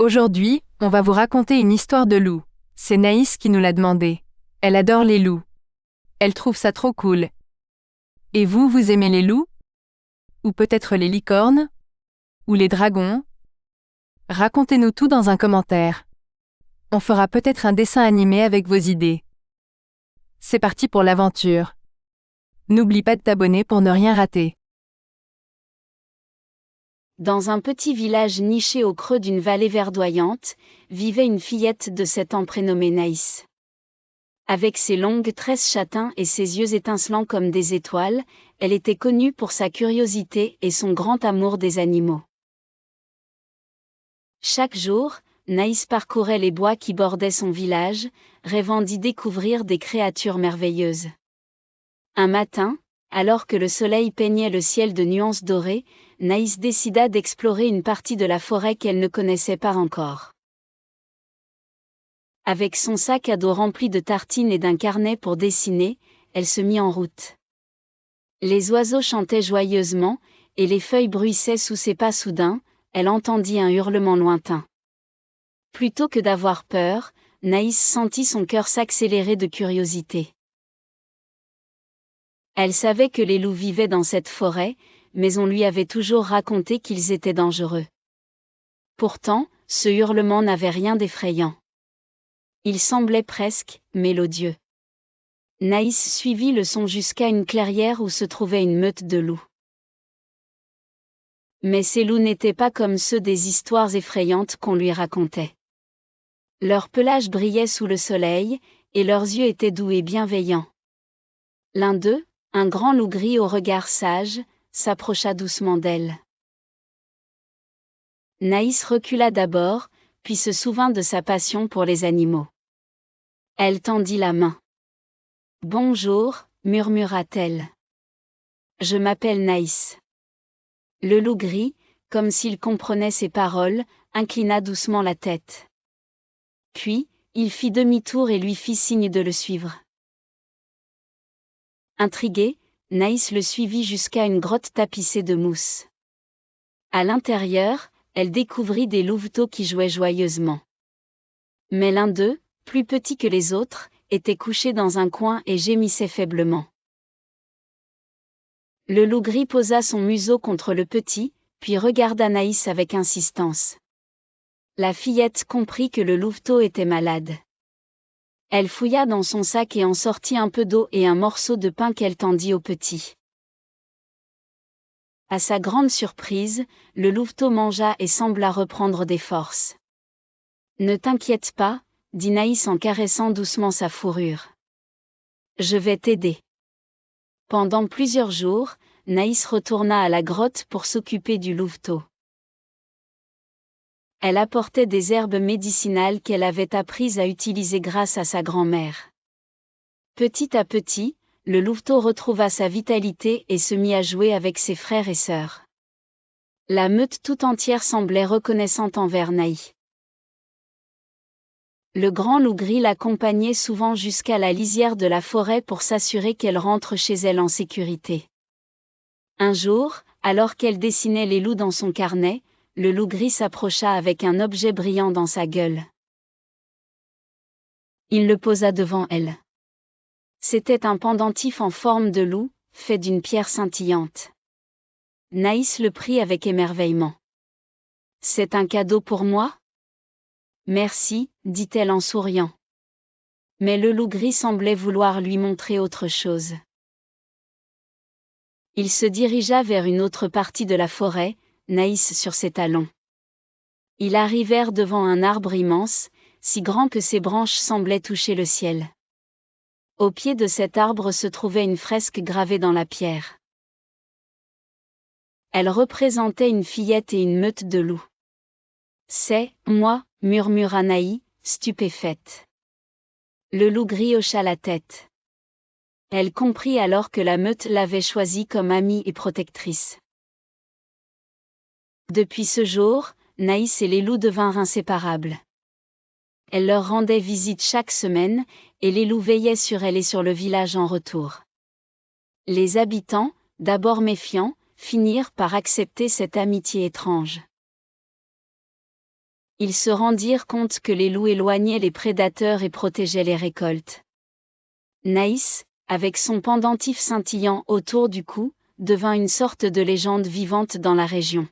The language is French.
Aujourd'hui, on va vous raconter une histoire de loup. C'est Naïs qui nous l'a demandé. Elle adore les loups. Elle trouve ça trop cool. Et vous, vous aimez les loups? Ou peut-être les licornes? Ou les dragons? Racontez-nous tout dans un commentaire. On fera peut-être un dessin animé avec vos idées. C'est parti pour l'aventure. N'oublie pas de t'abonner pour ne rien rater. Dans un petit village niché au creux d'une vallée verdoyante, vivait une fillette de 7 ans prénommée Naïs. Avec ses longues tresses châtains et ses yeux étincelants comme des étoiles, elle était connue pour sa curiosité et son grand amour des animaux. Chaque jour, Naïs parcourait les bois qui bordaient son village, rêvant d'y découvrir des créatures merveilleuses. Un matin, alors que le soleil peignait le ciel de nuances dorées, Naïs décida d'explorer une partie de la forêt qu'elle ne connaissait pas encore. Avec son sac à dos rempli de tartines et d'un carnet pour dessiner, elle se mit en route. Les oiseaux chantaient joyeusement, et les feuilles bruissaient sous ses pas soudain, elle entendit un hurlement lointain. Plutôt que d'avoir peur, Naïs sentit son cœur s'accélérer de curiosité. Elle savait que les loups vivaient dans cette forêt, mais on lui avait toujours raconté qu'ils étaient dangereux. Pourtant, ce hurlement n'avait rien d'effrayant. Il semblait presque mélodieux. Naïs suivit le son jusqu'à une clairière où se trouvait une meute de loups. Mais ces loups n'étaient pas comme ceux des histoires effrayantes qu'on lui racontait. Leur pelage brillait sous le soleil, et leurs yeux étaient doux et bienveillants. L'un d'eux, un grand loup gris au regard sage, s'approcha doucement d'elle. Naïs recula d'abord, puis se souvint de sa passion pour les animaux. Elle tendit la main. « Bonjour », murmura-t-elle. « Je m'appelle Naïs. » Le loup gris, comme s'il comprenait ses paroles, inclina doucement la tête. Puis, il fit demi-tour et lui fit signe de le suivre. Intriguée, Naïs le suivit jusqu'à une grotte tapissée de mousse. À l'intérieur, elle découvrit des louveteaux qui jouaient joyeusement. Mais l'un d'eux, plus petit que les autres, était couché dans un coin et gémissait faiblement. Le loup gris posa son museau contre le petit, puis regarda Naïs avec insistance. La fillette comprit que le louveteau était malade. Elle fouilla dans son sac et en sortit un peu d'eau et un morceau de pain qu'elle tendit au petit. À sa grande surprise, le louveteau mangea et sembla reprendre des forces. « Ne t'inquiète pas », dit Naïs en caressant doucement sa fourrure. « Je vais t'aider. » Pendant plusieurs jours, Naïs retourna à la grotte pour s'occuper du louveteau. Elle apportait des herbes médicinales qu'elle avait apprises à utiliser grâce à sa grand-mère. Petit à petit, le louveteau retrouva sa vitalité et se mit à jouer avec ses frères et sœurs. La meute tout entière semblait reconnaissante envers Naïs. Le grand loup gris l'accompagnait souvent jusqu'à la lisière de la forêt pour s'assurer qu'elle rentre chez elle en sécurité. Un jour, alors qu'elle dessinait les loups dans son carnet, le loup gris s'approcha avec un objet brillant dans sa gueule. Il le posa devant elle. C'était un pendentif en forme de loup, fait d'une pierre scintillante. Naïs le prit avec émerveillement. « C'est un cadeau pour moi ? » « Merci », dit-elle en souriant. Mais le loup gris semblait vouloir lui montrer autre chose. Il se dirigea vers une autre partie de la forêt, Naïs sur ses talons. Ils arrivèrent devant un arbre immense, si grand que ses branches semblaient toucher le ciel. Au pied de cet arbre se trouvait une fresque gravée dans la pierre. Elle représentait une fillette et une meute de loups. « C'est moi », murmura Naïs, stupéfaite. Le loup gris hocha la tête. Elle comprit alors que la meute l'avait choisie comme amie et protectrice. Depuis ce jour, Naïs et les loups devinrent inséparables. Elle leur rendait visite chaque semaine, et les loups veillaient sur elle et sur le village en retour. Les habitants, d'abord méfiants, finirent par accepter cette amitié étrange. Ils se rendirent compte que les loups éloignaient les prédateurs et protégeaient les récoltes. Naïs, avec son pendentif scintillant autour du cou, devint une sorte de légende vivante dans la région.